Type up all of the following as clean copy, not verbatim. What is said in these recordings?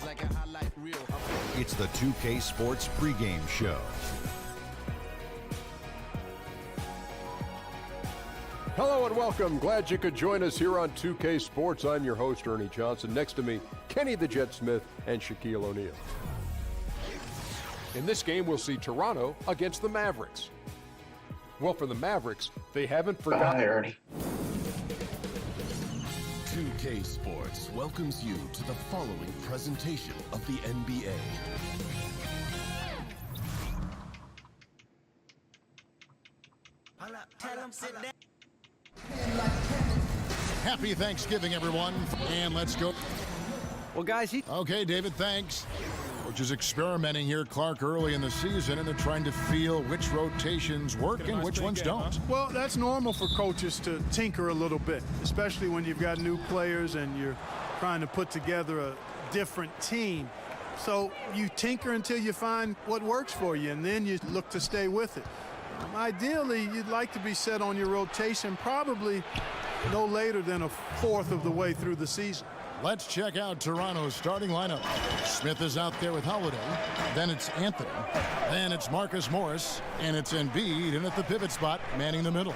Like a highlight reel. It's the 2K Sports pregame show. Hello and welcome. Glad you could join us here on 2K Sports. I'm your host, Ernie Johnson. Next to me, Kenny the Jet Smith and Shaquille O'Neal. In this game, we'll see Toronto against the Mavericks. Well, for the Mavericks, they haven't forgotten. Bye, Ernie. 2K Sports welcomes you to the following presentation of the NBA. Happy Thanksgiving, everyone, and let's go. Well, guys, Okay, David, thanks. We're just experimenting here, Clark, early in the season, and they're trying to feel which rotations work and which ones don't. Well, that's normal for coaches to tinker a little bit, especially when you've got new players and you're trying to put together a different team. So you tinker until you find what works for you, and then you look to stay with it. Ideally, you'd like to be set on your rotation probably no later than a fourth of the way through the season. Let's check out Toronto's starting lineup. Smith is out there with Holiday. Then it's Anthony. Then it's Marcus Morris. And it's Embiid in at the pivot spot, manning the middle.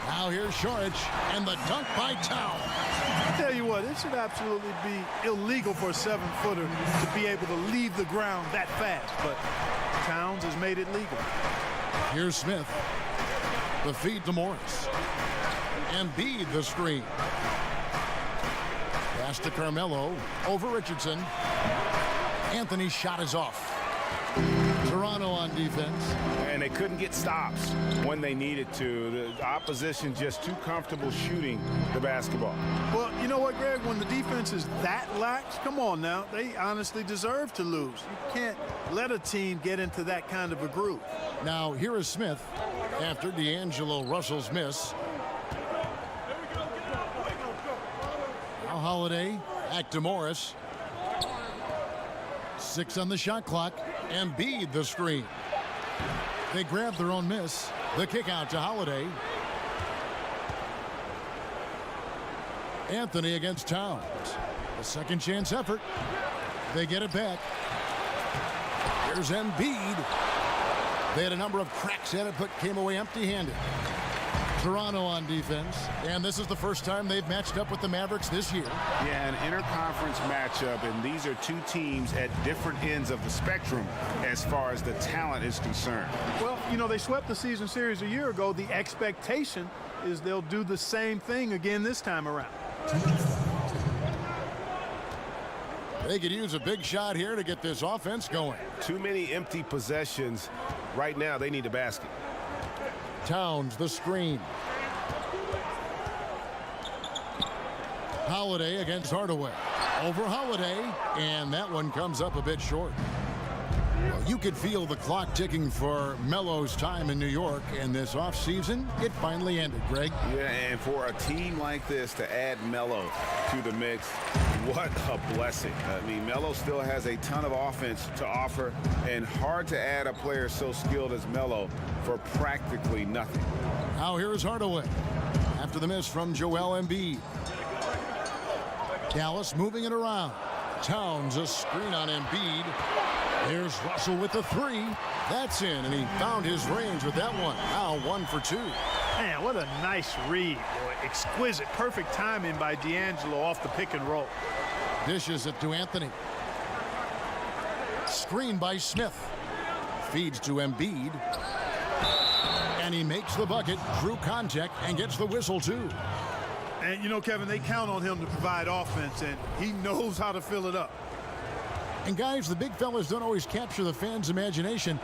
Now here's Šorić, and the dunk by Towns. I tell you what, it should absolutely be illegal for a 7-footer to be able to leave the ground that fast. But Towns has made it legal. Here's Smith. The feed to Morris. Embiid the screen. Pass to Carmelo, over Richardson. Anthony's shot is off. Toronto on defense. And they couldn't get stops when they needed to. The opposition just too comfortable shooting the basketball. Well, you know what, Greg? When the defense is that lax, come on now, they honestly deserve to lose. You can't let a team get into that kind of a groove. Now, here is Smith after D'Angelo Russell's miss. Now Holiday, back to Morris. 6 on the shot clock. Embiid the screen. They grab their own miss. The kick out to Holiday. Anthony against Towns. A second chance effort. They get it back. Here's Embiid. They had a number of cracks at it, but came away empty-handed. Toronto on defense, and this is the first time they've matched up with the Mavericks this year. Yeah, an interconference matchup, and these are two teams at different ends of the spectrum as far as the talent is concerned. Well, you know, they swept the season series a year ago. The expectation is they'll do the same thing again this time around. They could use a big shot here to get this offense going. Too many empty possessions. Right now, they need a basket. Towns, the screen. Holiday against Hardaway. Over Holiday, and that one comes up a bit short. Well, you could feel the clock ticking for Melo's time in New York, and this offseason, it finally ended, Greg. Yeah, and for a team like this to add Melo to the mix, what a blessing. I mean, Melo still has a ton of offense to offer, and hard to add a player so skilled as Melo for practically nothing. Now here's Hardaway after the miss from Joel Embiid. Dallas moving it around. Towns, a screen on Embiid. Here's Russell with the three. That's in, and he found his range with that one. Now 1 for 2. Man, what a nice read, boy. Exquisite, perfect timing by D'Angelo off the pick and roll. Dishes it to Anthony. Screen by Smith. Feeds to Embiid. And he makes the bucket through contact and gets the whistle, too. And, you know, Kevin, they count on him to provide offense, and he knows how to fill it up. And, guys, the big fellas don't always capture the fans' imagination.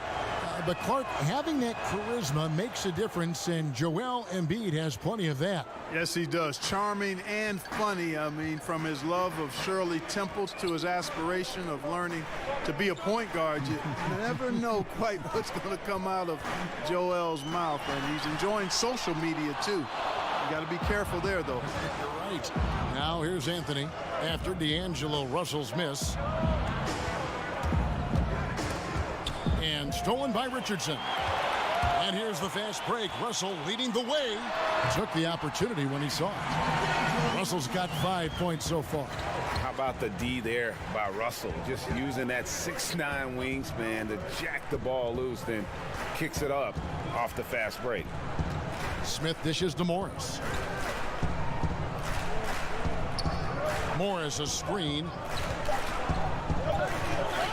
But, Clark, having that charisma makes a difference, and Joel Embiid has plenty of that. Yes, he does. Charming and funny. I mean, from his love of Shirley Temple to his aspiration of learning to be a point guard, you never know quite what's going to come out of Joel's mouth. And he's enjoying social media, too. You got to be careful there, though. You're right. Now here's Anthony after D'Angelo Russell's miss. And stolen by Richardson. And here's the fast break. Russell leading the way. Took the opportunity when he saw it. Russell's got 5 points so far. How about the D there by Russell? Just using that 6'9" wingspan to jack the ball loose, then kicks it up off the fast break. Smith dishes to Morris. Morris a screen.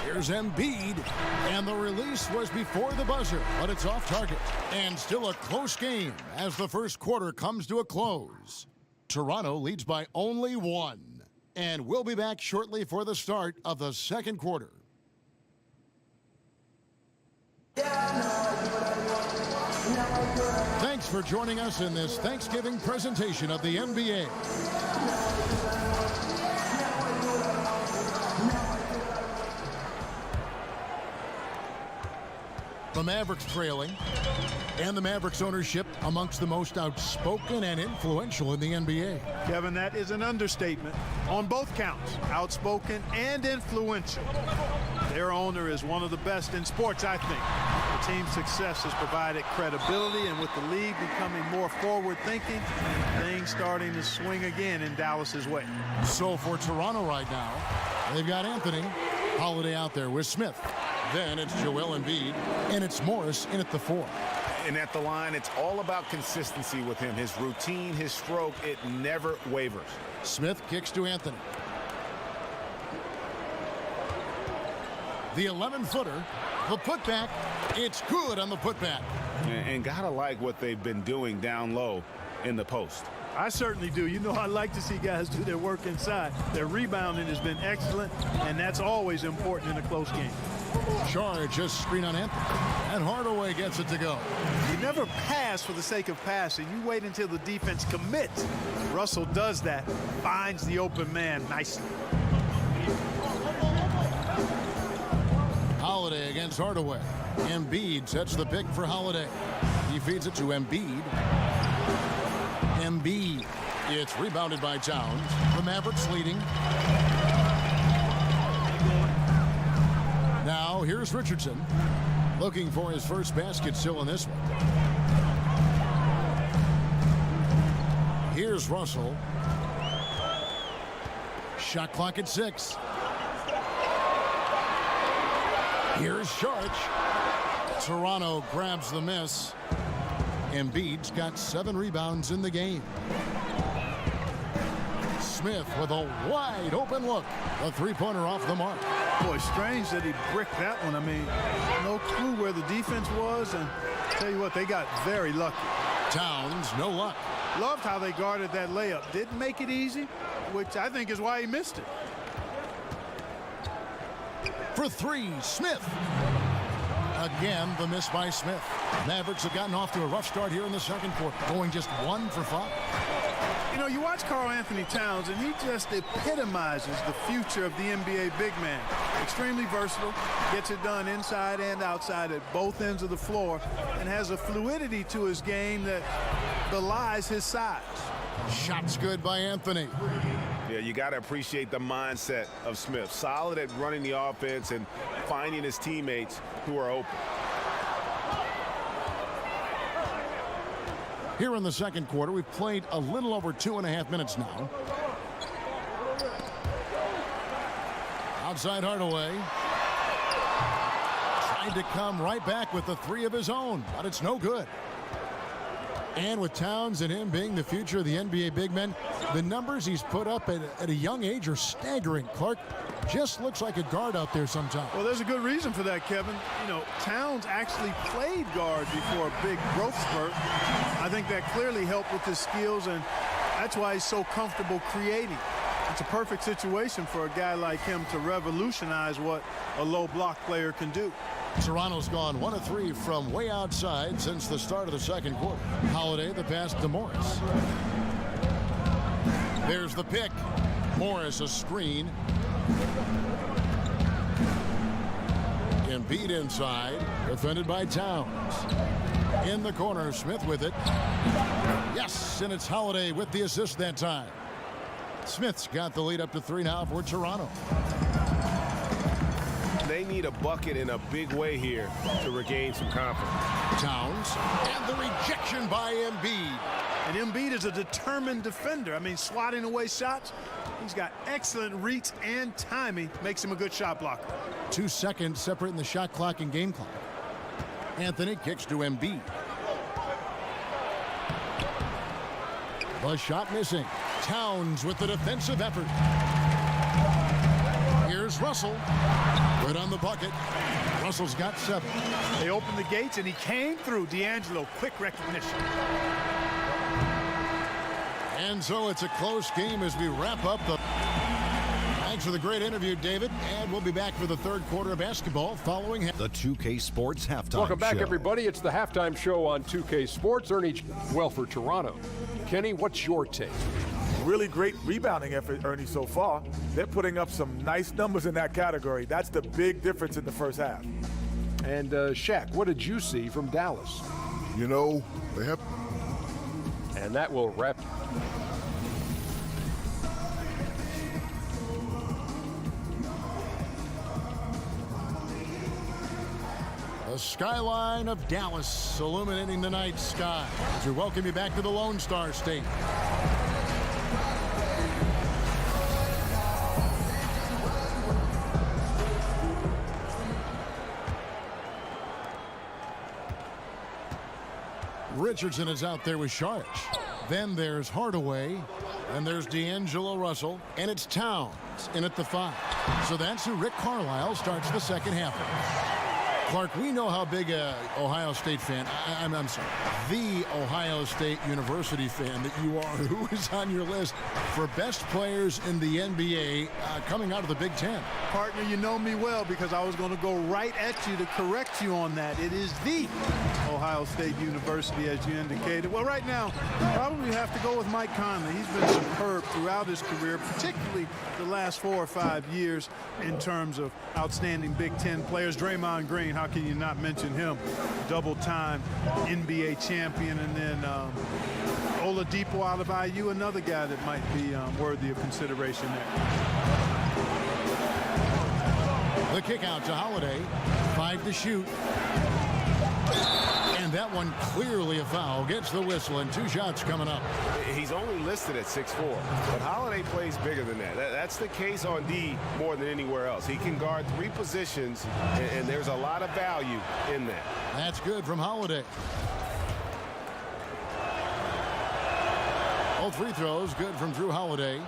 Here's Embiid, and the release was before the buzzer, but it's off target. And still a close game as the first quarter comes to a close. Toronto leads by only 1. And we'll be back shortly for the start of the second quarter. Thanks for joining us in this Thanksgiving presentation of the NBA. The Mavericks trailing, and the Mavericks ownership amongst the most outspoken and influential in the NBA. Kevin, that is an understatement on both counts, outspoken and influential. Their owner is one of the best in sports, I think. The team's success has provided credibility, and with the league becoming more forward-thinking, things starting to swing again in Dallas's way. So for Toronto right now, they've got Anthony Holiday out there with Smith. Then it's Joel Embiid, and it's Morris in at the 4. And at the line, it's all about consistency with him. His routine, his stroke, it never wavers. Smith kicks to Anthony. The 11-footer, the putback, it's good on the putback. And gotta like what they've been doing down low in the post. I certainly do. You know, I like to see guys do their work inside. Their rebounding has been excellent, and that's always important in a close game. Charge, just screen on Anthony, and Hardaway gets it to go. You never pass for the sake of passing. You wait until the defense commits. Russell does that, finds the open man nicely. Holiday against Hardaway. Embiid sets the pick for Holiday. He feeds it to Embiid. Embiid. It's rebounded by Towns. The Mavericks leading. Now here's Richardson, looking for his first basket still in this one. Here's Russell. Shot clock at 6. Here's Sharch. Toronto grabs the miss. Embiid's got 7 rebounds in the game. Smith with a wide open look. A three-pointer off the mark. Boy, strange that he bricked that one. I mean, no clue where the defense was, and tell you what, they got very lucky. Towns, no luck. Loved how they guarded that layup. Didn't make it easy, which I think is why he missed it. For 3, Smith. Again, the miss by Smith. Mavericks have gotten off to a rough start here in the second quarter, going just 1 for 5. You know, you watch Karl Anthony Towns, and he just epitomizes the future of the NBA big man. Extremely versatile, gets it done inside and outside at both ends of the floor, and has a fluidity to his game that belies his size. Shots good by Anthony. Yeah, you got to appreciate the mindset of Smith. Solid at running the offense and finding his teammates who are open. Here in the second quarter, we've played a little over 2.5 minutes now. Outside Hardaway. Tried to come right back with the 3 of his own, but it's no good. And with Towns and him being the future of the NBA big men, the numbers he's put up at a young age are staggering. Clark just looks like a guard out there sometimes. Well, there's a good reason for that, Kevin. You know, Towns actually played guard before a big growth spurt. I think that clearly helped with his skills, and that's why he's so comfortable creating. It's a perfect situation for a guy like him to revolutionize what a low block player can do. Toronto's gone 1 of 3 from way outside since the start of the second quarter. Holiday the pass to Morris. There's the pick. Morris a screen. Embiid inside, defended by Towns. In the corner, Smith with it. Yes, and it's Holiday with the assist that time. Smith's got the lead up to 3 now for Toronto. They need a bucket in a big way here to regain some confidence. Towns, and the rejection by Embiid. And Embiid is a determined defender. I mean, swatting away shots. He's got excellent reach and timing. Makes him a good shot blocker. 2 seconds separating the shot clock and game clock. Anthony kicks to Embiid. The shot missing. Towns with the defensive effort. Here's Russell. Good on the bucket. Russell's got 7. They opened the gates and he came through. D'Angelo, quick recognition. And so it's a close game as we wrap up the... Thanks for the great interview, David. And we'll be back for the third quarter of basketball following... The 2K Sports Halftime Welcome back, Show. everybody. It's the halftime show on 2K Sports. Ernie, well, for Toronto. Kenny, what's your take? Really great rebounding effort, Ernie, so far. They're putting up some nice numbers in that category. That's the big difference in the first half. And Shaq, what did you see from Dallas? You know, they have... And that will wrap. The skyline of Dallas illuminating the night sky as we welcome you back to the Lone Star State. Richardson is out there with Sharch. Then there's Hardaway. And there's D'Angelo Russell. And it's Towns in at the 5. So that's who Rick Carlisle starts the second half with. Clark, we know how big a Ohio State fan, I'm sorry, the Ohio State University fan that you are. Who is on your list for best players in the NBA coming out of the Big Ten? Partner, you know me well because I was going to go right at you to correct you on that. It is the Ohio State University, as you indicated. Well, right now, probably have to go with Mike Conley. He's been superb throughout his career, particularly the last 4 or 5 years in terms of outstanding Big Ten players. Draymond Green, how can you not mention him? Double-time NBA champion. And then Oladipo out of IU, another guy that might be worthy of consideration there. The kick out to Holiday. 5 to shoot. And that one clearly a foul. Gets the whistle and 2 shots coming up. He's only listed at 6'4", but Holiday plays bigger than that. That's the case on D more than anywhere else. He can guard 3 positions, and there's a lot of value in that. That's good from Holiday. All free throws good from Drew Holiday.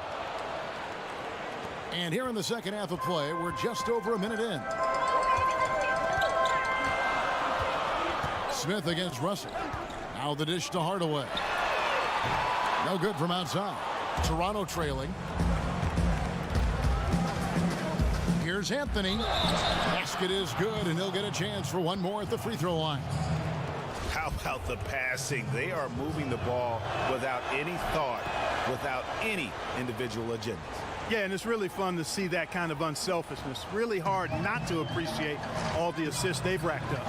And here in the second half of play, we're just over a minute in. Smith against Russell. Now the dish to Hardaway. No good from outside. Toronto trailing. Here's Anthony. Basket is good, and he'll get a chance for one more at the free throw line. How about the passing? They are moving the ball without any thought, without any individual agenda. Yeah, and it's really fun to see that kind of unselfishness. Really hard not to appreciate all the assists they've racked up.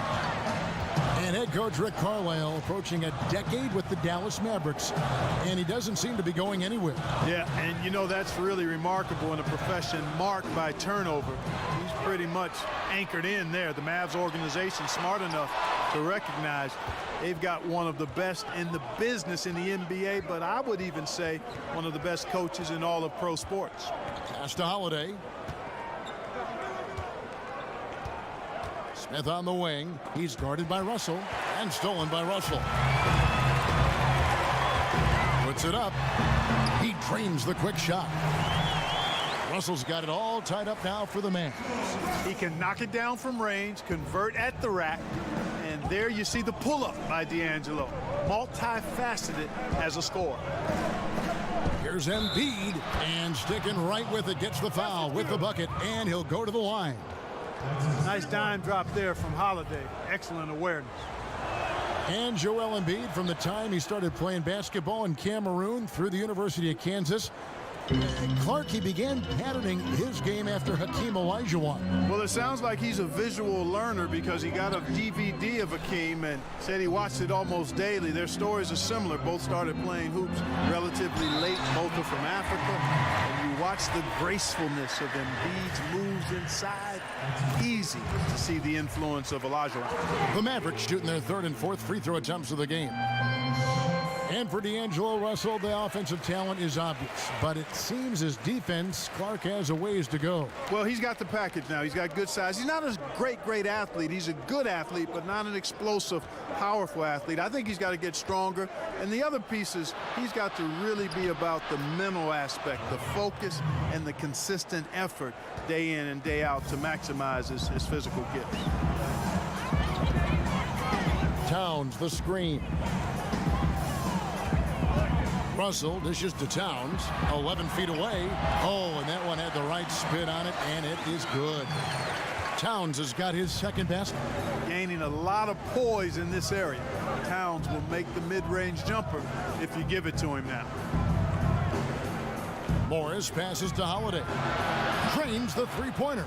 And head coach Rick Carlisle approaching a decade with the Dallas Mavericks, and he doesn't seem to be going anywhere. Yeah, and you know that's really remarkable in a profession marked by turnover. He's pretty much anchored in there. The Mavs organization smart enough to recognize they've got one of the best in the business in the NBA, but I would even say one of the best coaches in all of pro sports. Pass to Holiday. Smith on the wing. He's guarded by Russell and stolen by Russell. Puts it up. He drains the quick shot. Russell's got it all tied up now for the man. He can knock it down from range, convert at the rack, and there you see the pull-up by D'Angelo. Multifaceted as a scorer. Here's Embiid, and sticking right with it, gets the foul with the bucket, and he'll go to the line. Nice dime drop there from Holiday. Excellent awareness. And Joel Embiid, from the time he started playing basketball in Cameroon through the University of Kansas, Clark, he began patterning his game after Hakeem Olajuwon. Well, it sounds like he's a visual learner because he got a DVD of Hakeem and said he watched it almost daily. Their stories are similar. Both started playing hoops relatively late. Both are from Africa. And you watch the gracefulness of Embiid's moves inside. Easy to see the influence of Olajuwon. The Mavericks shooting their third and fourth free throw attempts of the game. And for D'Angelo Russell, the offensive talent is obvious, but it seems his defense, Clark, has a ways to go. Well, he's got the package now. He's got good size. He's not a great athlete. He's a good athlete, but not an explosive, powerful athlete. I think he's got to get stronger. And the other pieces, he's got to really be about the mental aspect, the focus, and the consistent effort day in and day out to maximize his physical gifts. Towns, the screen. Russell dishes to Towns, 11 feet away. Oh, and that one had the right spin on it, and it is good. Towns has got his second basket. Gaining a lot of poise in this area. Towns will make the mid-range jumper if you give it to him now. Morris passes to Holiday. Drains the three-pointer.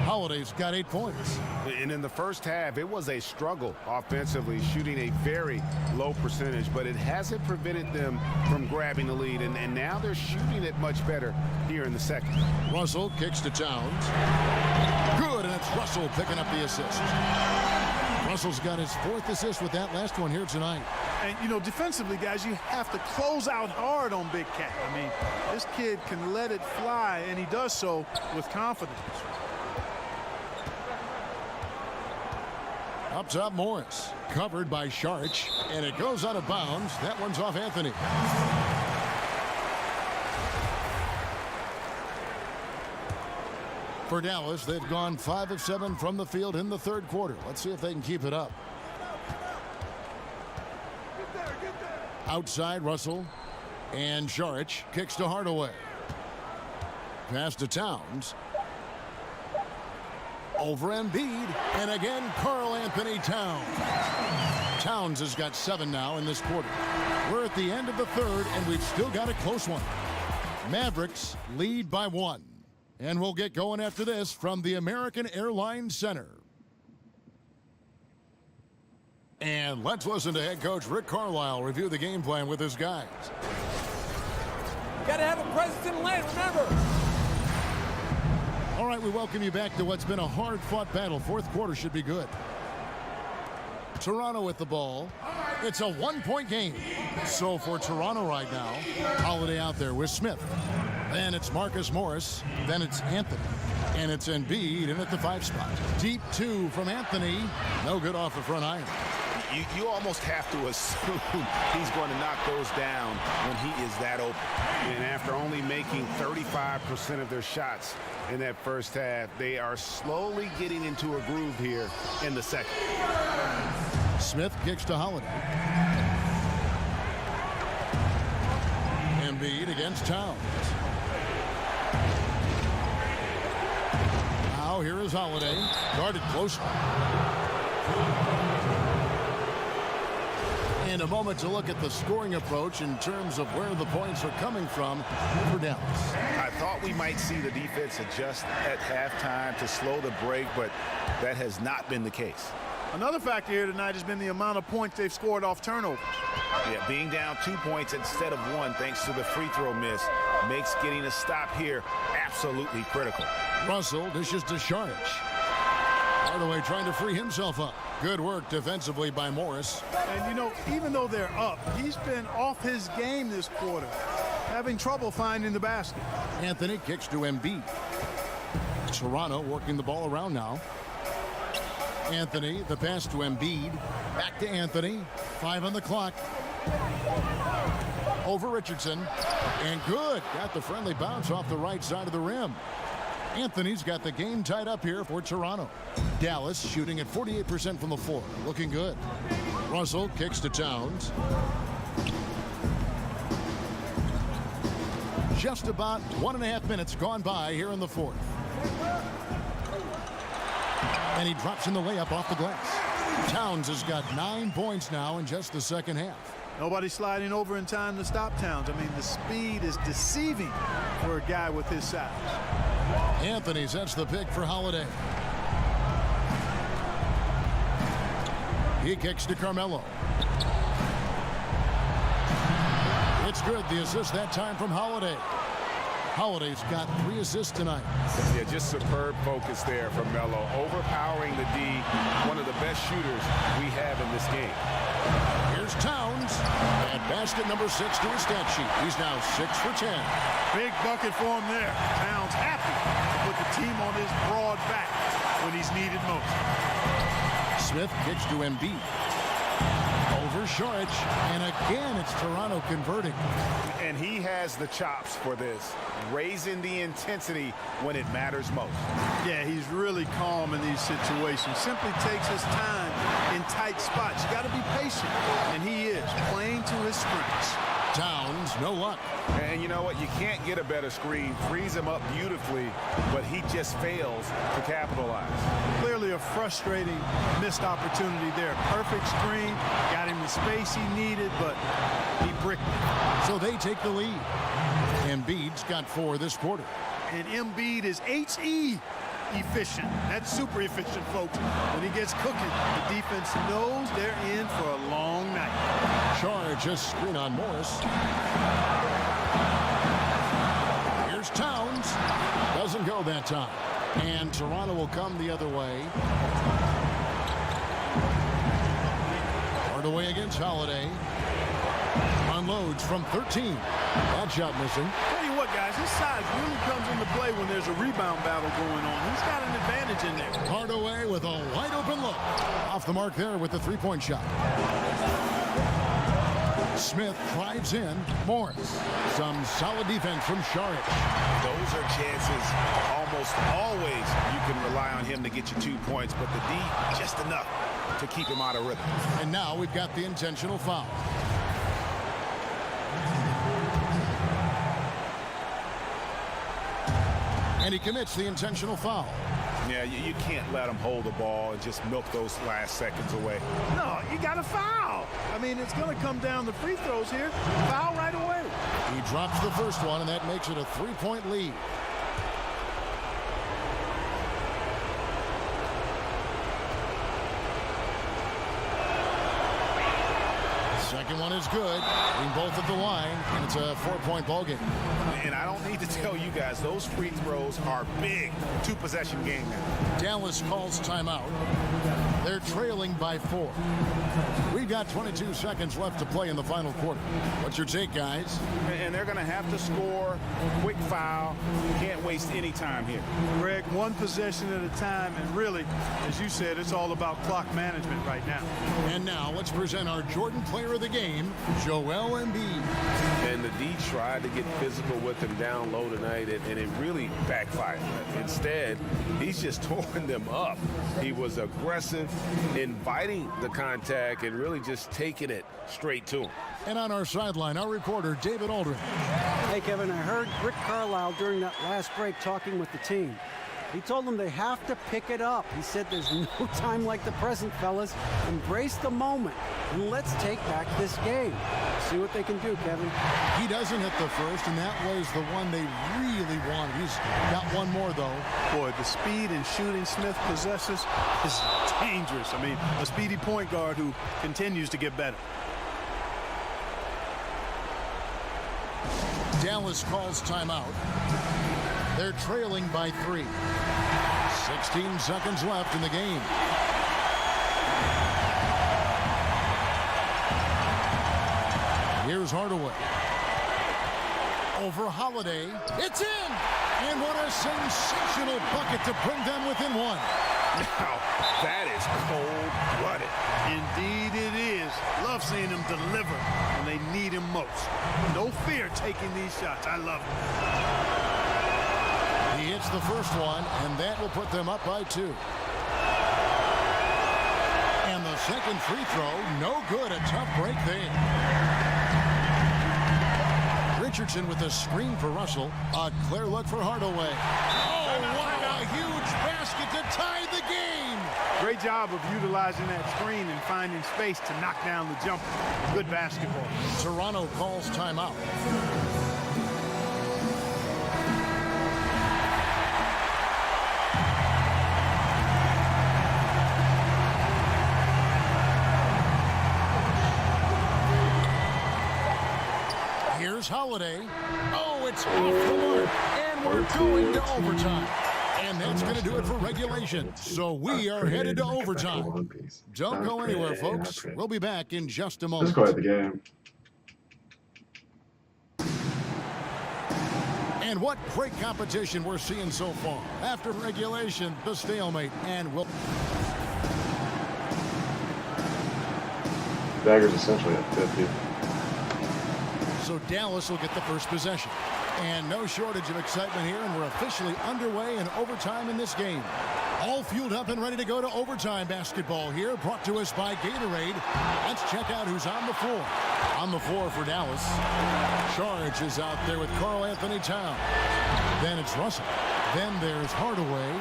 Holiday's got 8 points. And in the first half, it was a struggle offensively, shooting a very low percentage, but it hasn't prevented them from grabbing the lead, and now they're shooting it much better here in the second. Russell kicks to Towns. Good, and it's Russell picking up the assist. Russell's got his 4th assist with that last one here tonight. And, you know, defensively, guys, you have to close out hard on Big Cat. I mean, this kid can let it fly, and he does so with confidence. Up top, Morris. Covered by Sharch, and it goes out of bounds. That one's off Anthony. For Dallas, they've gone 5 of 7 from the field in the third quarter. Let's see if they can keep it up. Outside, Russell. And Sharch kicks to Hardaway. Pass to Towns. Over Embiid. And again, Karl Anthony Towns. Towns has got 7 now in this quarter. We're at the end of the third, and we've still got a close one. Mavericks lead by 1. And we'll get going after this from the American Airlines Center. And let's listen to head coach Rick Carlisle review the game plan with his guys. Got to have a presence in the lane, remember. All right, we welcome you back to what's been a hard-fought battle. Fourth quarter should be good. Toronto with the ball. It's a 1-point game. So for Toronto right now, Holiday out there with Smith. Then it's Marcus Morris. Then it's Anthony. And it's Embiid in at the 5 spot. Deep 2 from Anthony. No good off the front iron. You almost have to assume he's going to knock those down when he is that open. And after only making 35% of their shots in that first half, they are slowly getting into a groove here in the second. Smith kicks to Holiday. Embiid against Towns. Now here is Holiday. Guarded closely. And a moment to look at the scoring approach in terms of where the points are coming from for Dallas. I thought we might see the defense adjust at halftime to slow the break, but that has not been the case. Another factor here tonight has been the amount of points they've scored off turnovers. Yeah, being down 2 points instead of 1 thanks to the free throw miss makes getting a stop here absolutely critical. Russell dishes to Sharch. Hardaway trying to free himself up. Good work defensively by Morris. And, you know, even though they're up, he's been off his game this quarter, having trouble finding the basket. Anthony kicks to Embiid. Toronto working the ball around now. Anthony, the pass to Embiid. Back to Anthony. 5 on the clock. Over Richardson. And good. Got the friendly bounce off the right side of the rim. Anthony's got the game tied up here for Toronto. Dallas shooting at 48% from the floor. Looking good. Russell kicks to Towns. Just about 1.5 minutes gone by here in the fourth. And he drops in the layup off the glass. Towns has got 9 points now in just the second half. Nobody sliding over in time to stop Towns. I mean, the speed is deceiving for a guy with his size. Anthony sets the pick for Holiday. He kicks to Carmelo. It's good. The assist that time from Holiday. Holiday's got 3 assists tonight. Yeah, just superb focus there from Melo. Overpowering the D, one of the best shooters we have in this game. Here's Towns. And basket number 6 to his stat sheet. He's now 6 for 10. Big bucket for him there. Towns happy to put the team on his broad back when he's needed most. Smith kicks to Embiid. Over Saric, and again it's Toronto converting. And he has the chops for this, raising the intensity when it matters most. Yeah, he's really calm in these situations. Simply takes his time in tight spots. You got to be patient, and he is playing to his strengths. Towns, no luck. And you know what? You can't get a better screen. Frees him up beautifully, but he just fails to capitalize. Clearly a frustrating missed opportunity there. Perfect screen, got him the space he needed, but he bricked it. So they take the lead. Embiid's got 4 this quarter. And Embiid is H-E efficient. That's super efficient, folks. When he gets cooking, the defense knows they're in for a long night. Charge a screen on Morris. Here's Towns. Doesn't go that time. And Toronto will come the other way. Hardaway against Holiday. Unloads from 13. That shot missing. Tell you what, guys, his size really comes into play when there's a rebound battle going on. He's got an advantage in there. Hardaway with a wide open look. Off the mark there with the 3-point shot. Smith drives in. Morris. Some solid defense from Saric. Those are chances almost always you can rely on him to get you 2 points, but the D just enough to keep him out of rhythm. And now we've got the intentional foul. And he commits the intentional foul. Yeah, you can't let him hold the ball and just milk those last seconds away. No, you got to foul. I mean, it's going to come down to free throws here. Foul right away. He drops the first one, and that makes it a 3-point lead. Second one is good. Being both at the line, and it's a 4-point ball game. And I don't need to tell you guys, those free throws are big. 2-possession game now. Dallas calls timeout. They're trailing by 4. We've got 22 seconds left to play in the final quarter. What's your take, guys? And they're going to have to score. Quick foul. Can't waste any time here. Greg, one possession at a time, and really, as you said, it's all about clock management right now. And now let's present our Jordan Player of the Game, Joel Embiid. And the D tried to get physical with him down low tonight, and it really backfired. Instead, he's just torn them up. He was aggressive, inviting the contact, and really just taking it straight to him. And on our sideline, our reporter, David Aldridge. Hey, Kevin, I heard Rick Carlisle during that last break talking with the team. He told them they have to pick it up. He said there's no time like the present, fellas. Embrace the moment, and let's take back this game. See what they can do, Kevin. He doesn't hit the first, and that was the one they really wanted. He's got one more, though. Boy, the speed and shooting Smith possesses is dangerous. I mean, a speedy point guard who continues to get better. Dallas calls timeout. They're trailing by 3. 16 seconds left in the game. Here's Hardaway. Over Holiday. It's in! And what a sensational bucket to bring them within 1. Now, that is cold-blooded. Indeed it is. Love seeing him deliver when they need him most. No fear taking these shots. I love it. He hits the first one, and that will put them up by 2. And the second free throw, no good. A tough break there. Richardson with a screen for Russell. A clear look for Hardaway. Oh, what a huge basket to tie the game. Great job of utilizing that screen and finding space to knock down the jumper. Good basketball. Toronto calls timeout. Here's Holiday. Oh, it's off the mark, and we're going to overtime. And that's going to do it for regulation. So we are headed to overtime. Don't go anywhere, folks. We'll be back in just a moment. Let's go at the game. And what great competition we're seeing so far. After regulation, the stalemate, and we'll... Dagger's essentially at 50. So Dallas will get the first possession. And no shortage of excitement here, and we're officially underway in overtime in this game. All fueled up and ready to go to overtime basketball here, brought to us by Gatorade. Let's check out who's on the floor. On the floor for Dallas, Charge is out there with Karl Anthony Towns. Then it's Russell. Then there's Hardaway.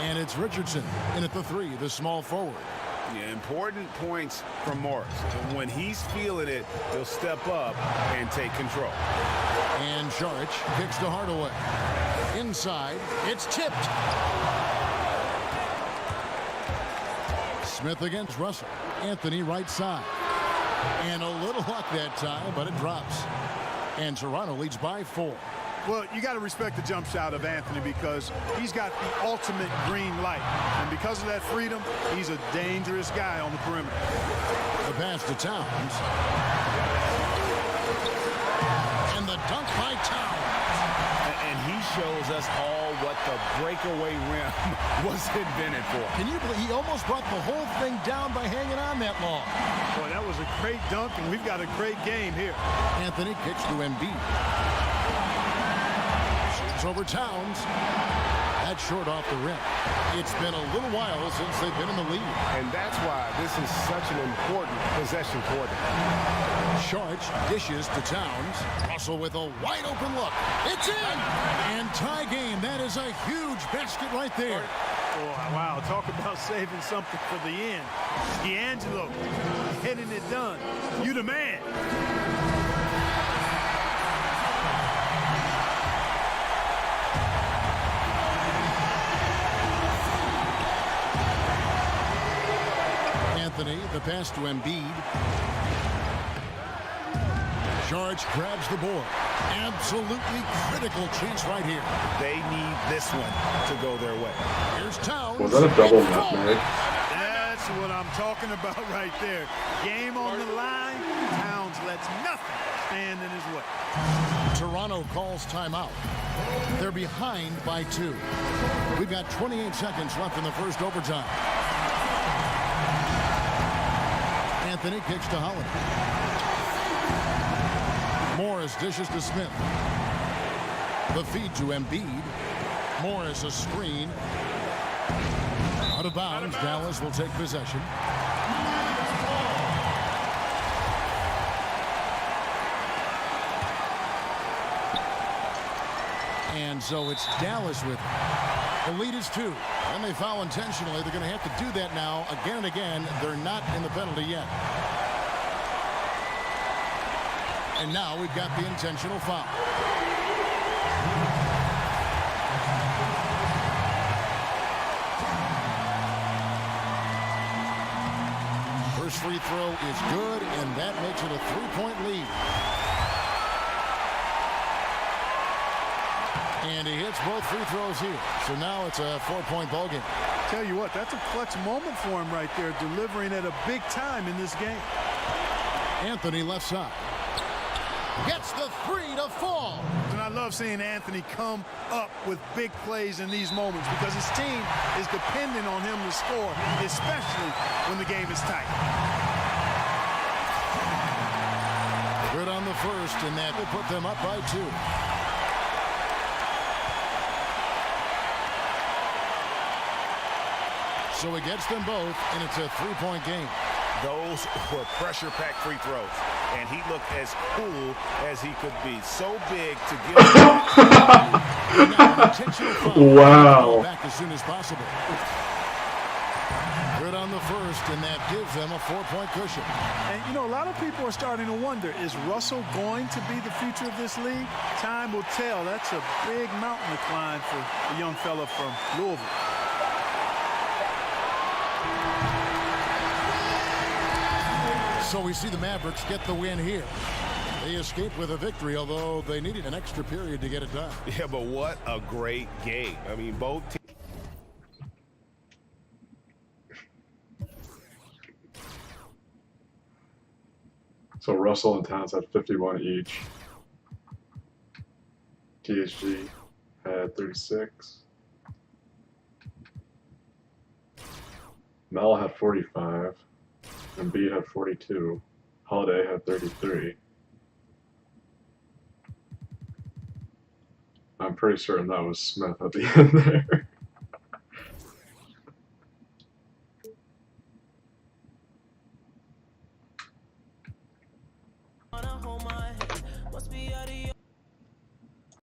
And it's Richardson in at the three, the small forward. Yeah, important points from Morris. When he's feeling it, he'll step up and take control. And Saric kicks to Hardaway. Inside, it's tipped. Smith against Russell. Anthony right side. And a little luck that time, but it drops. And Toronto leads by 4. Well, you got to respect the jump shot of Anthony because he's got the ultimate green light. And because of that freedom, he's a dangerous guy on the perimeter. The pass to Towns. And the dunk by Towns. And he shows us all what the breakaway rim was invented for. Can you believe he almost brought the whole thing down by hanging on that long? Boy, that was a great dunk, and we've got a great game here. Anthony kicks to Embiid. Over Towns. That's short off the rim. It's been a little while since they've been in the lead. And that's why this is such an important possession for them. Saric dishes to Towns. Russell with a wide open look. It's in! And tie game. That is a huge basket right there. Oh, wow, talk about saving something for the end. D'Angelo getting it done. You the man. Anthony, the pass to Embiid. Saric grabs the board. Absolutely critical chance right here. They need this one to go their way. Here's Towns. Was that a double nutmeg? That's what I'm talking about right there. Game on the line. Towns lets nothing stand in his way. Toronto calls timeout. They're behind by 2. We've got 28 seconds left in the first overtime. Anthony kicks to Holiday. Morris dishes to Smith. The feed to Embiid. Morris a screen. Out of bounds. Dallas will take possession. And so it's Dallas with it. The lead is 2. And they foul intentionally. They're going to have to do that now again and again. They're not in the penalty yet. And now we've got the intentional foul. First free throw is good, and that makes it a 3-point lead. And he hits both free throws here. So now it's a 4-point ball game. Tell you what, that's a clutch moment for him right there, delivering at a big time in this game. Anthony left side. Gets the 3 to fall. And I love seeing Anthony come up with big plays in these moments because his team is dependent on him to score, especially when the game is tight. Good on the first, and that will put them up by 2. So he gets them both, and it's a 3-point game. Those were pressure-packed free throws, and he looked as cool as he could be. So big to give. Wow. Back as soon as possible. Good on the first, and that gives them a 4-point cushion. And, you know, a lot of people are starting to wonder, is Russell going to be the future of this league? Time will tell. That's a big mountain to climb for a young fella from Louisville. So we see the Mavericks get the win here. They escaped with a victory, although they needed an extra period to get it done. Yeah, but what a great game. I mean, both teams. So Russell and Towns had 51 each. THG had 36. Mel had 45. Embiid had 42. Holiday had 33. I'm pretty certain that was Smith at the end there.